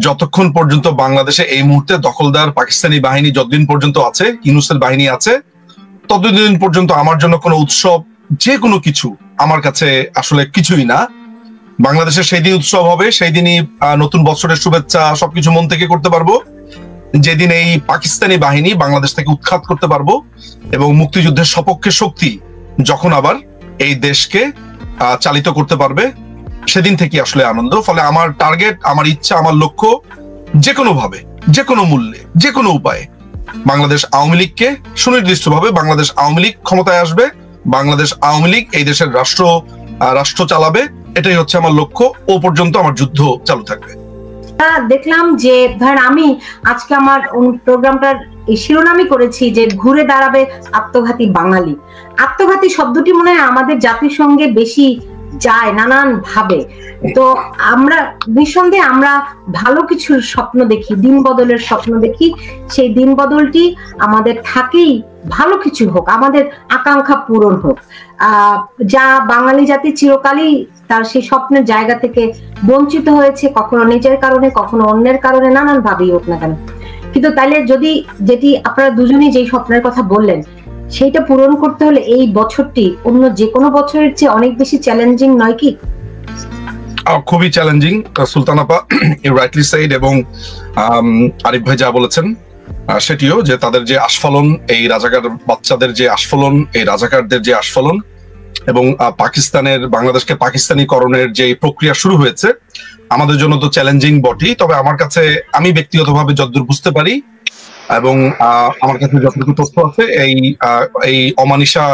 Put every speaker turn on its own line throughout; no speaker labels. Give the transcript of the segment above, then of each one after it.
যতক্ষণ পর্যন্ত বাংলাদেশে এই মুহূর্তে দখলদার পাকিস্তানি বাহিনী যতদিন পর্যন্ত আছে, ইউনূসের বাহিনী আছে, ততদিন পর্যন্ত আমার জন্য কোনো উৎসব, যে কোনো কিছু আমার কাছে আসলে কিছুই না। বাংলাদেশের সেই দিন উৎসব হবে, সেই দিনই নতুন বছরের শুভেচ্ছা সবকিছু মন থেকে করতে পারবো, যেদিন এই পাকিস্তানি বাহিনী বাংলাদেশ থেকে উৎখাত করতে পারবো এবং মুক্তিযুদ্ধের সপক্ষে শক্তি যখন আবার এই দেশকে চালিত করতে পারবে, সেদিন থেকে আসলে আনন্দ। ফলে আমার টার্গেট, আমার ইচ্ছা, আমার লক্ষ্য, যে কোনো ভাবে, যে কোনো মূল্যে, যে কোনো উপায়ে বাংলাদেশ আওয়ামী লীগকে সুনির্দিষ্টভাবে বাংলাদেশ আওয়ামী লীগ ক্ষমতায় আসবে, বাংলাদেশ আওয়ামী লীগ এই দেশের রাষ্ট্র চালাবে, এটাই হচ্ছে আমার লক্ষ্য। ও পর্যন্ত আমার যুদ্ধ চালু থাকবে।
দেখলাম যে ধরেন আমি আজকে আমার প্রোগ্রামটার শিরোনামই করেছি যে ঘুরে দাঁড়াবে আত্মঘাতী বাঙালি। আত্মঘাতী শব্দটি মনে হয় আমাদের জাতির সঙ্গে বেশি যায় নানান ভাবে। তো আমরা নিঃসন্দেহে আমরা ভালো কিছুর স্বপ্ন দেখি, দিন বদলের স্বপ্ন দেখি। সেই দিন বদলটি আমাদের থাকেই, ভালো কিছু হোক, আমাদের আকাঙ্ক্ষা পূরণ হোক। যা বাঙালি জাতি চিরকালই তার সেই স্বপ্নের জায়গা থেকে বঞ্চিত হয়েছে, কখনো নিজের কারণে, কখনো অন্যের কারণে, নানান ভাবেই হোক না কেন। কিন্তু তাইলে যদি যেটি আপনারা দুজনেই যেই স্বপ্নের কথা বললেন সেইটা পূরণ করতে হলে এই বছরটি অন্য যে কোনো বছরের চেয়ে অনেক বেশি চ্যালেঞ্জিং নয় কি?
খুবই চ্যালেঞ্জিং সুলতান আপা, ইউ রাইটলি সেড। এবং আরিফ ভাই যা বলেছেন সেটিও, যে তাদের যে আস্ফালন, এই রাজাকার বাচ্চাদের যে আস্ফালন, এই রাজাকারদের যে আস্ফালন এবং পাকিস্তানের, বাংলাদেশকে পাকিস্তানিকরণের যে প্রক্রিয়া শুরু হয়েছে, আমাদের জন্য তো চ্যালেঞ্জিং বটেই। তবে আমার কাছে, আমি ব্যক্তিগতভাবে যতদূর বুঝতে পারি এবং আমার কাছে যতটুকু তথ্য আছে, এই অমানিসা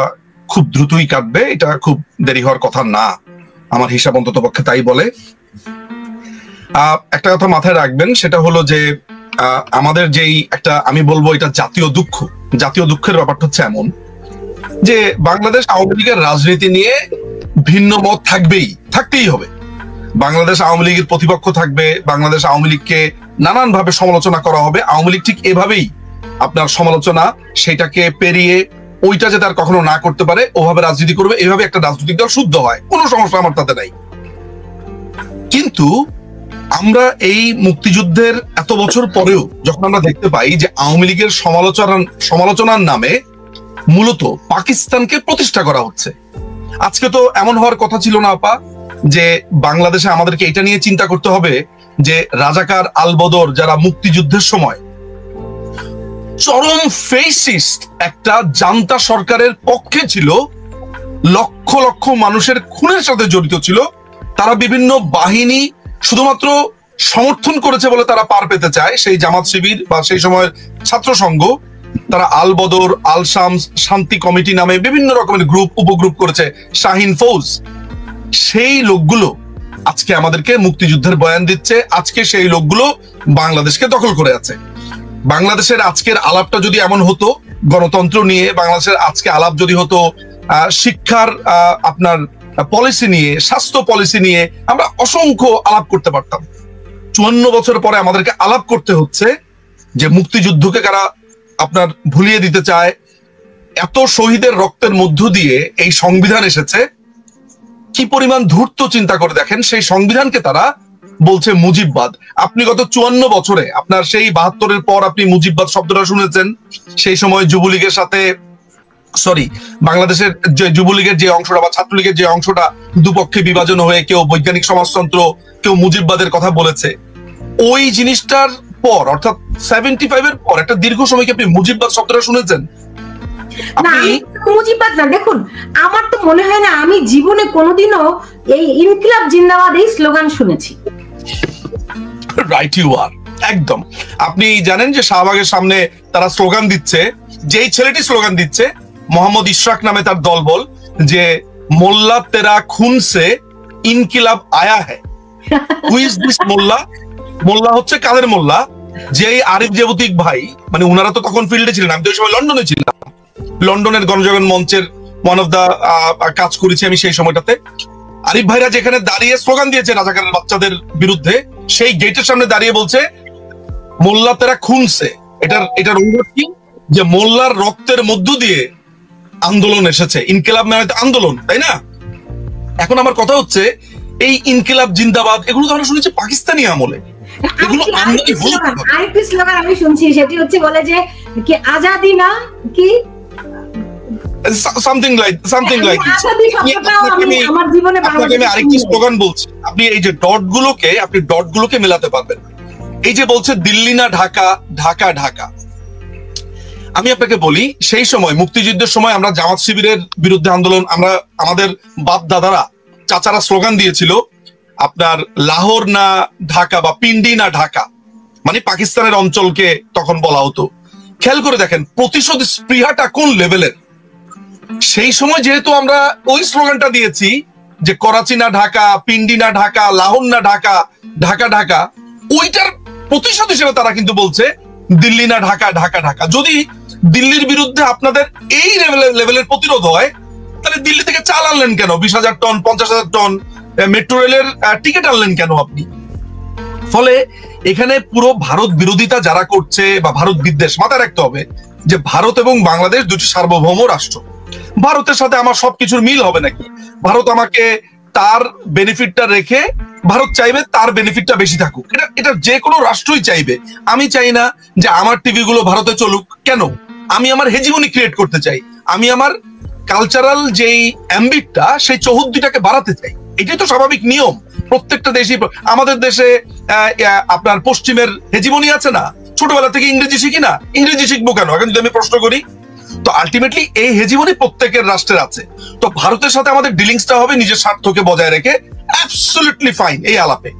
খুব দ্রুতই কাটবে, এটা খুব দেরি হওয়ার কথা না, আমার হিসাব অন্তত পক্ষে তাই বলে। একটা কথা মাথায় রাখবেন, সেটা হলো যে আমাদের যেই একটা, আমি বলবো এটা জাতীয় দুঃখ, জাতীয় দুঃখের ব্যাপারটা হচ্ছে এমন যে বাংলাদেশ আওয়ামী লীগের রাজনীতি নিয়ে ভিন্ন মত থাকতেই হবে। বাংলাদেশ আওয়ামী লীগের প্রতিপক্ষ থাকবে, বাংলাদেশ আওয়ামী লীগকে নানান ভাবে সমালোচনা করা হবে। আওয়ামী লীগ ঠিক এভাবেই আপনার সমালোচনা, সেটাকে পেরিয়ে ওইটা যে তার কখনো না করতে পারে, ওভাবে রাজনীতি করবে। এভাবে একটা রাজনৈতিক দল শুদ্ধ হয়, কোনো সমস্যা আমার তাতে নাই। কিন্তু আমরা মুক্তিযুদ্ধের এত বছর পরেও যখন আমরা দেখতে পাই যে আওয়ামী লীগের সমালোচনার নামে মূলত পাকিস্তানকে প্রতিষ্ঠা করা হচ্ছে। আজকে তো এমন হওয়ার কথা ছিল না আপা যে বাংলাদেশে আমাদেরকে এটা নিয়ে চিন্তা করতে হবে যে রাজাকার আলবদর যারা মুক্তিযুদ্ধের সময় চরম ফেসিস্ট একটা জান্তা সরকারের পক্ষে ছিল, লক্ষ লক্ষ মানুষের খুনের সাথে জড়িত ছিল, তারা বিভিন্ন বাহিনী শুধুমাত্র সমর্থন করেছে বলে তারা পার পেতে চায়। সেই জামাত শিবির বা সেই সময়ের ছাত্র সংঘ, তারা আল বদর, আল শামস, শান্তি কমিটি নামে বিভিন্ন রকমের গ্রুপ, উপগ্রুপ করেছে, শাহিন ফৌজ। সেই লোকগুলো আজকে আমাদেরকে মুক্তিযুদ্ধের বয়ান দিচ্ছে। আজকে সেই লোকগুলো বাংলাদেশকে দখল করে আছে। বাংলাদেশের আজকের আলাপটা যদি এমন হতো গণতন্ত্র নিয়ে, বাংলাদেশের আজকে আলাপ যদি হতো শিক্ষার আপনার পলিসি নিয়ে, স্বাস্থ্য পলিসি নিয়ে, আমরা অসংখ্য আলাপ করতে পারতাম। 54 বছর পরে আমাদেরকে আলাপ করতে হচ্ছে যে মুক্তিযুদ্ধকে কারা আপনার ভুলিয়ে দিতে চায়। এত শহীদের রক্তের মধ্য দিয়ে এই সংবিধান এসেছে, কি পরিমাণ ধূর্ত চিন্তা করে দেখেন। সেই সংবিধানকে তারা বলছে মুজিববাদ। আপনি গত 54 বছরে আপনার সেই 72-এর পর আপনি মুজিববাদ শব্দটা শুনেছেন। সেই সময় যুবলীগের সাথে, বাংলাদেশের যে যুবলীগের যে অংশটা বা ছাত্রলীগের যে অংশটা দুপক্ষে বিভাজন হয়ে কেউ বৈজ্ঞানিক সমাজতন্ত্র, কেউ মুজিববাদের কথা বলেছে। ওই জিনিসটার পর, অর্থাৎ 75-এর পর একটা দীর্ঘ সময় কি আপনি মুজিববাদ শব্দটা শুনেছেন?
মুজিববাদ না, দেখুন আমার তো মনে হয় না আমি জীবনে কোনোদিনও এই ইনকিলাব জিন্দাবাদ এই স্লোগান শুনেছি।
রাইট, ইউ আর একদম। আপনি জানেন যে শাহবাগের সামনে তারা স্লোগান দিচ্ছে, যেই ছেলেটি স্লোগান দিচ্ছে মোহাম্মদ ইশরাক নামে তার দলবল, যে মোল্লা তেরা খুন সে ইনকিলাব আয়া হ্যায়। হু ইজ দিস মোল্লা? মোল্লা হচ্ছে কাদের মোল্লা? যেই আরিফ জেবতিক ভাই, মানে উনারা তো তখন ফিল্ডে ছিলেন, আমি তো ওই সময় লন্ডনে ছিলাম, লন্ডনের গণজাগরণ মঞ্চের ওয়ান অফ দা কাজ করেছি আমি সেই সময়টাতে। আরিফ ভাইরা যেখানে দাঁড়িয়ে স্লোগান দিয়েছে রাজাকারের বাচ্চাদের বিরুদ্ধে, সেই গেটের সামনে দাঁড়িয়ে বলছে মোল্লা তেরা খুনছে। এটার অনুরোধ কি? যে মোল্লার রক্তের মধ্য দিয়ে আন্দোলন এসেছে। ইনকিলাব মানে আন্দোলন, তাই না? এখন আমার কথা হচ্ছে এই ইনকিলাব জিন্দাবাদ এগুলো তো আমরা শুনেছি পাকিস্তানি আমলে। এগুলো আমদানি হলো কিভাবে?
আরেকটি স্লোগান আমি শুনছি, সেটি হচ্ছে বলে যে কি আজাদি না কি
সামথিং লাইক
আজাদি শব্দটাও আমি আমার জীবনে
আপনাকে আমি আরেকটি স্লোগান বলছি, আপনি এই যে ডট গুলোকে মেলাতে পারবেন। এই যে বলছে দিল্লি না ঢাকা, ঢাকা ঢাকা, আমি আপনাকে বলি সেই সময় মুক্তিযুদ্ধের সময় আমরা জামাত শিবিরের বিরুদ্ধে আন্দোলন, আমরা আমাদের বাপ দাদারা চাচারা স্লোগান দিয়েছিল আপনার লাহোর না ঢাকা বা পিন্ডি না ঢাকা, মানে পাকিস্তানের অঞ্চলকে তখন বলা হতো। খেয়াল করে দেখেন প্রতিশোধ স্পৃহাটা কোন লেভেলের। সেই সময় যেহেতু আমরা ওই স্লোগানটা দিয়েছি যে করাচি না ঢাকা, পিন্ডি না ঢাকা, লাহোর না ঢাকা, ঢাকা ঢাকা, ওইটার প্রতিশোধ হিসেবে তারা কিন্তু বলছে দিল্লি না ঢাকা, ঢাকা ঢাকা। যদি দিল্লির বিরুদ্ধে আপনাদের এই লেভেলের প্রতিরোধ হয়, তাহলে দিল্লি থেকে চাল আনলেন কেন? 20,000 টন, 50,000 টন মেট্রো রেলের টিকিট আনলেন কেন আপনি? ফলে এখানে পুরো ভারত বিরোধিতা যারা করছে বা ভারত বিদ্বেষ, মাথায় রাখতে হবে যে ভারত এবং বাংলাদেশ দুটি সার্বভৌম রাষ্ট্র। ভারতের সাথে আমার সবকিছুর মিল হবে নাকি? ভারত আমাকে তার বেনিফিটটা রেখে, ভারত চাইবে তার বেনিফিটটা বেশি থাকুক, এটা যে কোনো রাষ্ট্রই চাইবে। আমি চাই না যে আমার টিভি গুলো ভারতে চলুক। কেন? আমি আমার হেজিমনি ক্রিয়েট করতে চাই, আমি আমার কালচারাল যেই অ্যাম্বিটটা সেই চৌহদ্দিটাকে বাড়াতে চাই। এটাই তো স্বাভাবিক নিয়ম প্রত্যেকটা দেশই। আমাদের দেশে আপনার পশ্চিমের হেজিমনি আছে না? ছোটবেলা থেকে ইংরেজি শিখি না? ইংরেজি শিখবো কেন এখন যদি আমি প্রশ্ন করি? তো আলটিমেটলি এই হেজিমনি প্রত্যেকের রাষ্ট্রের আছে। তো ভারতের সাথে আমাদের ডিলিংসটা হবে নিজের স্বার্থকে বজায় রেখে, অ্যাবসলিউটলি ফাইন এই আলাপে।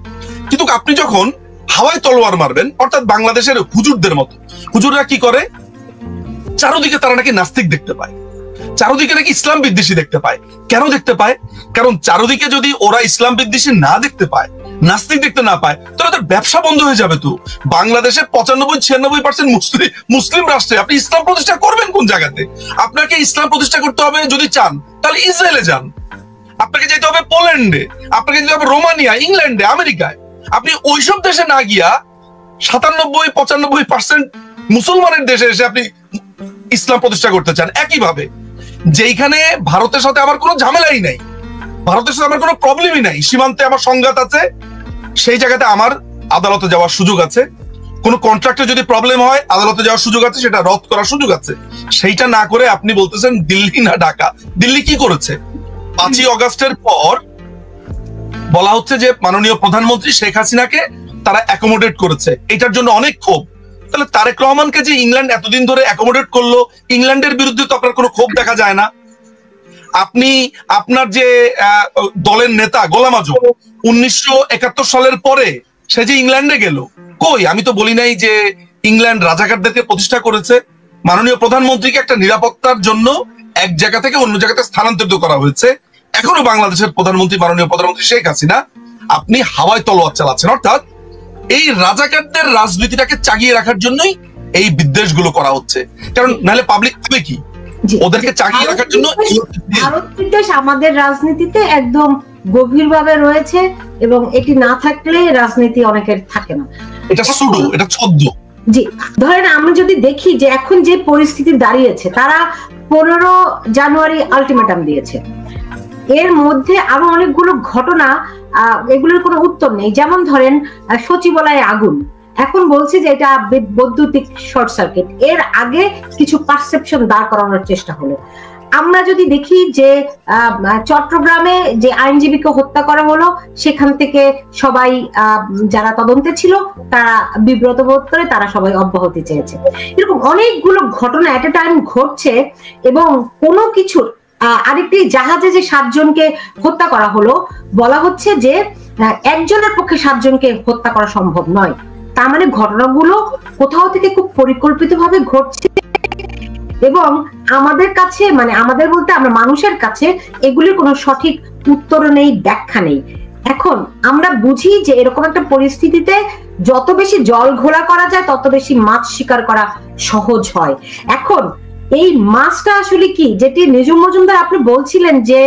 কিন্তু আপনি যখন হাওয়ায় তলোয়ার মারবেন, অর্থাৎ বাংলাদেশের হুজুরদের মতো, হুজুররা কি করে? চারদিকে তারা নাকি নাস্তিক দেখতে পায়, চারদিকে নাকি ইসলাম বিদ্বেষী দেখতে পায়। কেন দেখতে পায়? কারণ চারদিকে যদি ওরা ইসলাম বিদ্বেষী না দেখতে পায়, নাস্তিক দেখতে না পায়, তাহলে তার ব্যবসা বন্ধ হয়ে যাবে। তো বাংলাদেশে 95-96% মুসলিম রাষ্ট্রে আপনি ইসলাম প্রতিষ্ঠা করবেন কোন জায়গাতে? আপনাকে ইসলাম প্রতিষ্ঠা করতে হবে যদি চান, তাহলে ইসরায়েলে যান, আপনাকে যেতে হবে পোল্যান্ডে, আপনাকে যেতে হবে রোমানিয়া, ইংল্যান্ডে, আমেরিকায়। আপনি ওইসব দেশে না গিয়া 97-95% মুসলমানের দেশে এসে আপনি ইসলাম প্রতিষ্ঠা করতে চান। একইভাবে যেখানে ভারতের সাথে আমার কোনো ঝামেলাই নাই, ভারতের সাথে আমার কোনো প্রবলেমই নাই, সীমান্তে আমার সংঘাত আছে, সেই জায়গাতে আমার আদালতে যাওয়ার সুযোগ আছে। কোন কন্ট্রাক্টে যদি প্রবলেম হয়, আদালতে যাওয়ার সুযোগ আছে, সেটা রদ করার সুযোগ আছে। সেইটা না করে আপনি বলতেছেন দিল্লি না ঢাকা। দিল্লি কি করেছে? 5ই অগাস্টের পর বলা হচ্ছে যে মাননীয় প্রধানমন্ত্রী শেখ হাসিনাকে তারা অ্যাকোমোডেট করেছে, এটার জন্য অনেক ক্ষোভ। তাহলে তারেক রহমানকে যে ইংল্যান্ড এতদিন ধরে অ্যাকোমোডেট করলো, ইংল্যান্ডের বিরুদ্ধে তো আপনার কোনো ক্ষোভ দেখা যায় না। আপনি আপনার যে দলের নেতা গোলাম আজম 1971 সালের পরে সে যে ইংল্যান্ডে গেল, কই? আমি তো বলি নাই যে ইংল্যান্ড রাজাকারদেরকে প্রতিষ্ঠা করেছে। মাননীয় প্রধানমন্ত্রীকে একটা নিরাপত্তার জন্য এক জায়গা থেকে অন্য জায়গাতে স্থানান্তরিত করা হয়েছে। এখনো বাংলাদেশের প্রধানমন্ত্রী মাননীয় প্রধানমন্ত্রী শেখ হাসিনা, আপনি হাওয়ায় তলোয়ার চালাচ্ছেন। অর্থাৎ এই রাজাকারদের রাজনীতিটাকে চাগিয়ে রাখার জন্যই এই বিদ্বেষগুলো করা হচ্ছে। কারণ নাহলে পাবলিক হবে কি? ওদেরকে চাগিয়ে রাখার জন্য।
ভারত বিদ্বেষ আমাদের রাজনীতিতে একদম গভীরভাবে রয়েছে, এবং এটি না থাকলে রাজনীতি অনেকের থাকে না।
এটা সুডো, এটা ছদ্ম।
জি, ধরেন আমরা যদি দেখি যে এখন যে পরিস্থিতি দাঁড়িয়েছে, তারা 15 জানুয়ারি আলটিমেটাম দিয়েছে। এর মধ্যে আরো অনেকগুলো ঘটনা, এগুলোর কোনো উত্তর নেই। যেমন ধরেন সচিবালয়ে আগুন, এখন বলছে যে এটা বৈদ্যুতিক শর্ট সার্কিট। এর আগে কিছু পারসেপশন দাঁড় করানোর চেষ্টা হলো। আমরা যদি দেখি যে চট্টগ্রামে যে আইনজীবীকে হত্যা করা হলো, সেখান থেকে সবাই যারা তদন্তে ছিল তারা বিব্রত বোধ করে তারা সবাই অব্যাহতি চেয়েছে। এরকম অনেকগুলো ঘটনা এট এ টাইম ঘটছে, এবং কোনো কিছুর আরেকটি জাহাজে যে 7 জনকে হত্যা করা হলো, বলা হচ্ছে যে একজনের পক্ষে 7 জনকে হত্যা করা সম্ভব নয়। তার মানে ঘটনাগুলো কোথাও থেকে খুব পরিকল্পিতভাবে ঘটছে, এবং আমাদের কাছে, মানে আমাদের বলতে আমরা মানুষের কাছে এগুলির কোনো সঠিক উত্তর নেই, ব্যাখ্যা নেই। এখন আমরা বুঝি যে এরকম একটা পরিস্থিতিতে যত বেশি জল ঘোলা করা যায় তত বেশি মাছ শিকার করা সহজ হয়। এখন এই মাছটা আসলে কি, যেটি নিজুম মজুমদার আপনি বলছিলেন যে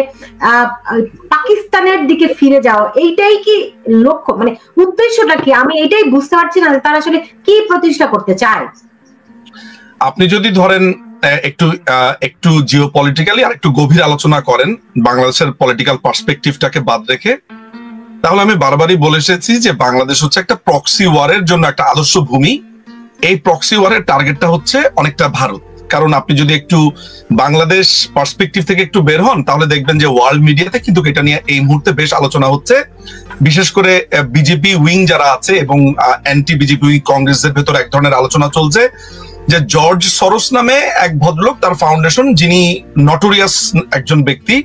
পাকিস্তানের দিকে ফিরে যাওয়া, এইটাই কি লক্ষ্য, মানে উদ্দেশ্যটা কি? আমি এটাই বুঝতে পারছি না তারা আসলে কি প্রতিষ্ঠা করতে চায়।
আপনি যদি ধরেন একটু জিওপলিটিক্যালি আর একটু গভীর আলোচনা করেন, বাংলাদেশের পলিটিক্যাল পার্সপেক্টিভটাকে বাদ রেখে, তাহলে আমি বারবারই বলে এসেছি যে বাংলাদেশ হচ্ছে একটা প্রক্সি ওয়ারের জন্য একটা আদর্শ ভূমি। এই প্রক্সি ওয়ারের টার্গেটটা হচ্ছে অনেকটা ভারত। কারণ আপনি যদি একটু বাংলাদেশ পার্সপেক্টিভ থেকে একটু বের হন তাহলে দেখবেন যে ওয়ার্ল্ড মিডিয়াতে কিন্তু এটা নিয়ে এই মুহূর্তে বেশ আলোচনা হচ্ছে। বিশেষ করে বিজেপি উইং যারা আছে এবং অ্যান্টি বিজেপি উইং কংগ্রেসের ভেতর এক ধরনের আলোচনা চলছে যে জর্জ সরোস নামে এক ভদ্রলোক, তার ফাউন্ডেশন, যিনি নটোরিয়াস একজন ব্যক্তি,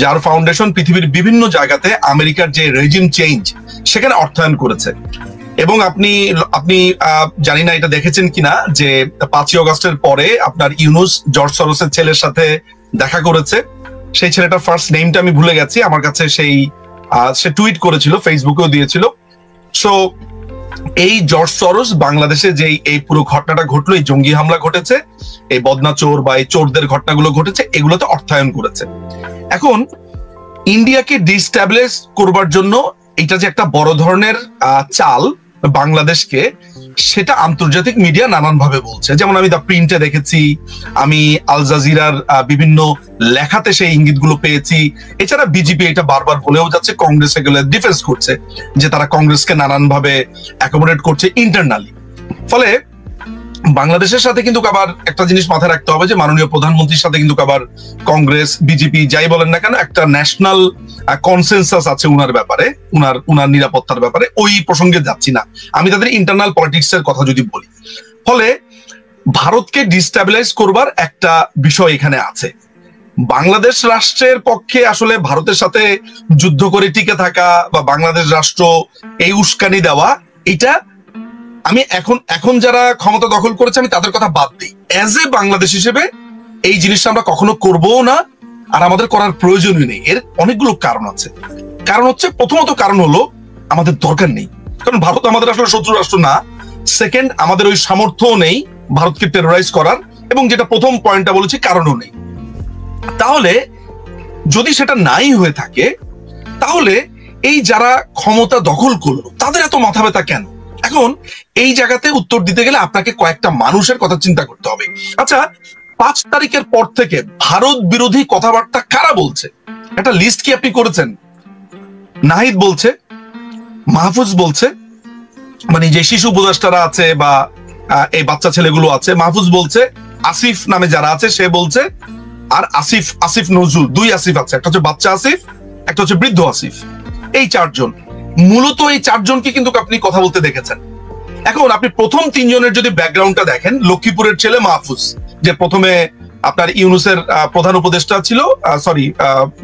যার ফাউন্ডেশন পৃথিবীর বিভিন্ন জায়গাতে আমেরিকার যে রেজিম চেঞ্জ সেখানে অর্থায়ন করেছে। এবং আপনি জানি না এটা দেখেছেন কিনা যে 5ই অগস্টের পরে আপনার ইউনুস জর্জ সরোসের ছেলের সাথে দেখা করেছে। সেই ছেলেটার ফার্স্ট নেমটা আমি ভুলে গেছি, আমার কাছে সে টুইট করেছিল, ফেসবুকেও দিয়েছিল। সো এই জর্জ সরোস বাংলাদেশে যে এই পুরো ঘটনাটা ঘটলো, এই জঙ্গি হামলা ঘটেছে, এই বদনা চোর বা এই চোরদের ঘটনাগুলো ঘটেছে, এগুলোতে অর্থায়ন করেছে। এখন ইন্ডিয়াকে ডিস্ট্যাবলিশ করবার জন্য এটা যে একটা বড় ধরনের চাল বাংলাদেশকে, সেটা আন্তর্জাতিক মিডিয়া নানান ভাবে বলছে। যেমন আমি দ্য প্রিন্টে দেখেছি, আমি আল জাজিরার বিভিন্ন লেখাতে সেই ইঙ্গিতগুলো পেয়েছি। এছাড়া বিজেপি এটা বারবার বলেও যাচ্ছে, কংগ্রেস এগুলো ডিফেন্স করছে যে তারা কংগ্রেসকে নানান ভাবে অ্যাকোমোডেট করছে ইন্টারনালি। ফলে বাংলাদেশের সাথে কিন্তু আবার একটা জিনিস মাথায় রাখতে হবে যে মাননীয় প্রধানমন্ত্রীর সাথে কিন্তু আবার কংগ্রেস বিজেপি যাই বলেন না কেন একটা ন্যাশনাল কনসেনসাস আছে উনার ব্যাপারে, উনার নিরাপত্তার ব্যাপারে। ওই প্রসঙ্গে যাচ্ছি না, আমি তাদের ইন্টারনাল পলিটিক্স এর কথা যদি বলি। ফলে ভারতকে ডিস্ট্যাবিলাইজ করবার একটা বিষয় এখানে আছে। বাংলাদেশ রাষ্ট্রের পক্ষে আসলে ভারতের সাথে যুদ্ধ করে টিকে থাকা বা বাংলাদেশ রাষ্ট্র এই উস্কানি দেওয়া, এটা আমি এখন যারা ক্ষমতা দখল করেছে আমি তাদের কথা বাদ দিই। অ্যাজ এ বাংলাদেশ হিসেবে এই জিনিসটা আমরা কখনো করবও না, আর আমাদের করার প্রয়োজনই নেই। এর অনেকগুলো কারণ আছে। কারণ হচ্ছে, প্রথমত কারণ হলো আমাদের দরকার নেই, কারণ ভারত আমাদের আসলে শত্রু রাষ্ট্র না। সেকেন্ড, আমাদের ওই সামর্থ্যও নেই ভারতকে টেরোরাইজ করার, এবং যেটা প্রথম পয়েন্টটা বলেছি, কারণও নেই। তাহলে যদি সেটা নাই হয়ে থাকে, তাহলে এই যারা ক্ষমতা দখল করলো তাদের এত মাথা ব্যথা কেন? এখন এই জায়গাতে উত্তর দিতে গেলে আপনাকে কয়েকটা মানুষের কথা চিন্তা করতে হবে। আচ্ছা, 5 তারিখের পর থেকে ভারত বিরোধী কথাবার্তা কারা বলছে? একটা লিস্ট কি আপনি করেছেন? নাহিদ বলছে, মাহফুজ বলছে, মানে যে শিশু উপদেষ্টারা আছে বা এই বাচ্চা ছেলেগুলো আছে, মাহফুজ বলছে, আসিফ নামে যারা আছে সে বলছে, আর আসিফ নজরুল, 2 আসিফ আছে, একটা হচ্ছে বাচ্চা আসিফ, একটা হচ্ছে বৃদ্ধ আসিফ। এই 4 জন, মূলত এই 4 জনকে কিন্তু আপনি কথা বলতে দেখেছেন। এখন আপনি প্রথম 3 জনের যদি ব্যাকগ্রাউন্ডটা দেখেন, লক্ষ্মীপুরের ছেলে মাহফুজ, যে প্রথমে আপনার ইউনুসের প্রধান উপদেষ্টা ছিল,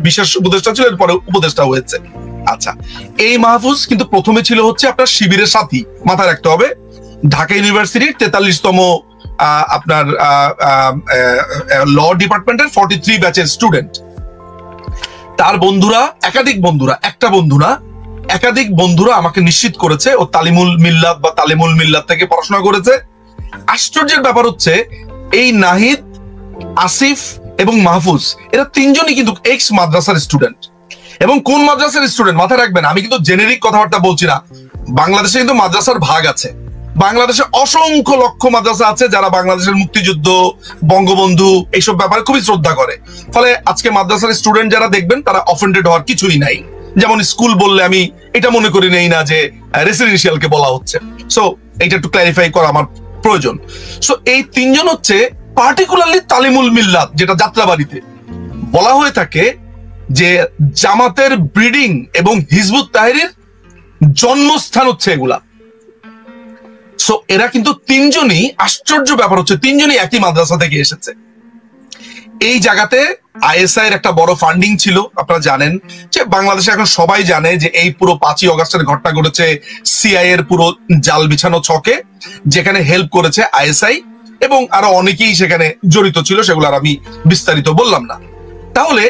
বিশেষ উপদেষ্টা ছিল, এরপরে উপদেষ্টা হয়েছে। আচ্ছা, এই মাহফুজ কিন্তু প্রথমে ছিল হচ্ছে আপনার শিবিরের সাথী, মাথায় রাখতে হবে, ঢাকা ইউনিভার্সিটির 43তম আপনার ল ডিপার্টমেন্টের 43 ব্যাচের স্টুডেন্ট। তার বন্ধুরা, একাধিক বন্ধুরা, একটা বন্ধু না, একাধিক বন্ধুরা আমাকে নিশ্চিত করেছে ও তালিমুল মিল্লাত থেকে পড়াশোনা করেছে। আশ্চর্যের ব্যাপার হচ্ছে, এই নাহিদ, আসিফ এবং মাহফুজ, এরা 3 জনই কিন্তু এক্স মাদ্রাসার স্টুডেন্ট। এবং কোন মাদ্রাসার স্টুডেন্ট মাথায় রাখবেন, আমি কিন্তু জেনেরিক কথাবার্তা বলছি না। বাংলাদেশে কিন্তু মাদ্রাসার ভাগ আছে। বাংলাদেশে অসংখ্য লক্ষ মাদ্রাসা আছে যারা বাংলাদেশের মুক্তিযুদ্ধ, বঙ্গবন্ধু এইসব ব্যাপারে খুবই শ্রদ্ধা করে। ফলে আজকে মাদ্রাসার স্টুডেন্ট যারা দেখবেন তারা অফেন্ডেড হওয়ার কিছুই নাই। যেমন স্কুল বললে আমি এটা মনে করি নেই না যে রেসিডেন্সিয়ালকে বলা হচ্ছে। সো এটা একটু ক্ল্যারিফাই করা আমার প্রয়োজন। সো এই 3 জন হচ্ছে পার্টিকুলারলি তালিমুল মিল্লাত, যেটা যাত্রাবাড়িতে বলা হয়ে থাকে যে জামাতের ব্রিডিং এবং হিজবুত তাহরির জন্মস্থান হচ্ছে এগুলা। সো এরা কিন্তু 3 জনই, আশ্চর্য ব্যাপার হচ্ছে 3 জনই একই মাদ্রাসা থেকে এসেছে। এই জায়গাতে আইএসআই এর একটা বড় ফান্ডিং ছিল। আপনারা জানেন যে বাংলাদেশে এখন সবাই জানে যে এই পুরো 5ই অগস্টের ঘটনা ঘটেছে সিআই এর পুরো জাল বিছানো ছকে, যেখানে হেল্প করেছে আইএসআই এবং আরো অনেকেই সেখানে জড়িত ছিল, সেগুলো আর আমি বিস্তারিত বললাম না। তাহলে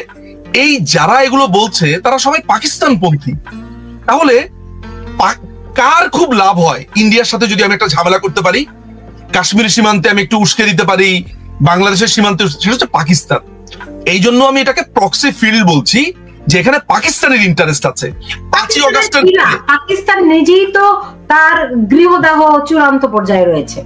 এই যারা এগুলো বলছে তারা সবাই পাকিস্তানপন্থী। তাহলে কার খুব লাভ হয় ইন্ডিয়ার সাথে যদি আমি একটা ঝামেলা করতে পারি, কাশ্মীর সীমান্তে আমি একটু উস্কে দিতে পারি, বাংলাদেশের সীমান্তে, সেটা হচ্ছে পাকিস্তান। এই জন্য আমি এটাকে প্রক্সি ফিল্ড বলছি, যে এখানে পাকিস্তানের ইন্টারেস্ট আছে। 5ই অগস্টের
পাকিস্তান নিজেই তো তার গৃহদাহ চূড়ান্ত পর্যায়ে রয়েছে।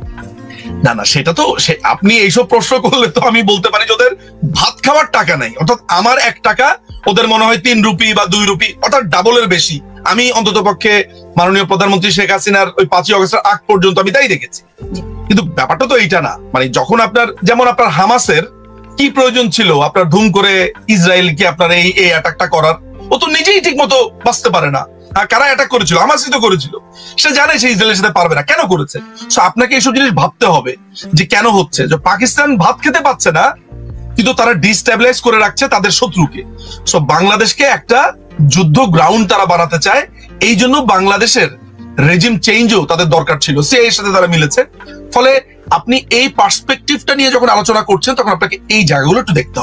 না, সেটা তো আপনি এইসব প্রশ্ন করলে তো আমি বলতে পারি যে ওদের ভাত খাওয়ার টাকা নাই, অর্থাৎ আমার 1 টাকা ওদের মনে হয় 3 রুপি বা 2 রুপি, অর্থাৎ ডাবলের বেশি আমি অন্তত পক্ষে মাননীয় প্রধানমন্ত্রী শেখ হাসিনার ওই 5ই আগস্টের আগ পর্যন্ত আমি তাই দেখেছি। কিন্তু ব্যাপারটা তো এইটা না, মানে যখন আপনার যেমন আপনার হামাসের কি প্রয়োজন ছিল আপনার ধুম করে ইসরায়েলকে আপনার এই অ্যাটাকটা করার? ও তো নিজেই ঠিক মতো বাঁচতে পারে না। কারা অ্যাটাক করেছিল? হামাসই তো করেছিল। সে জানে সে ইসরায়েলের সাথে পারবে না, কেন করেছে? সো আপনাকে এইসব জিনিস ভাবতে হবে যে কেন হচ্ছে। যে পাকিস্তান ভাত খেতে পাচ্ছে না, কিন্তু তারা ডিস্টেবিলাইজ করে রাখছে তাদের শত্রুকে। সো বাংলাদেশকে একটা যুদ্ধ গ্রাউন্ড তারা বানাতে চায়, এই জন্য বাংলাদেশের রেজিম চেঞ্জও তাদের দরকার ছিল, সিআইএ এর সাথে তারা মিলেছে। ফলে আপনি এই পার্সপেক্টিভটা নিয়ে যখন আলোচনা করছেন তখন আপনাকে এই জায়গাগুলো একটু দেখতে হবে।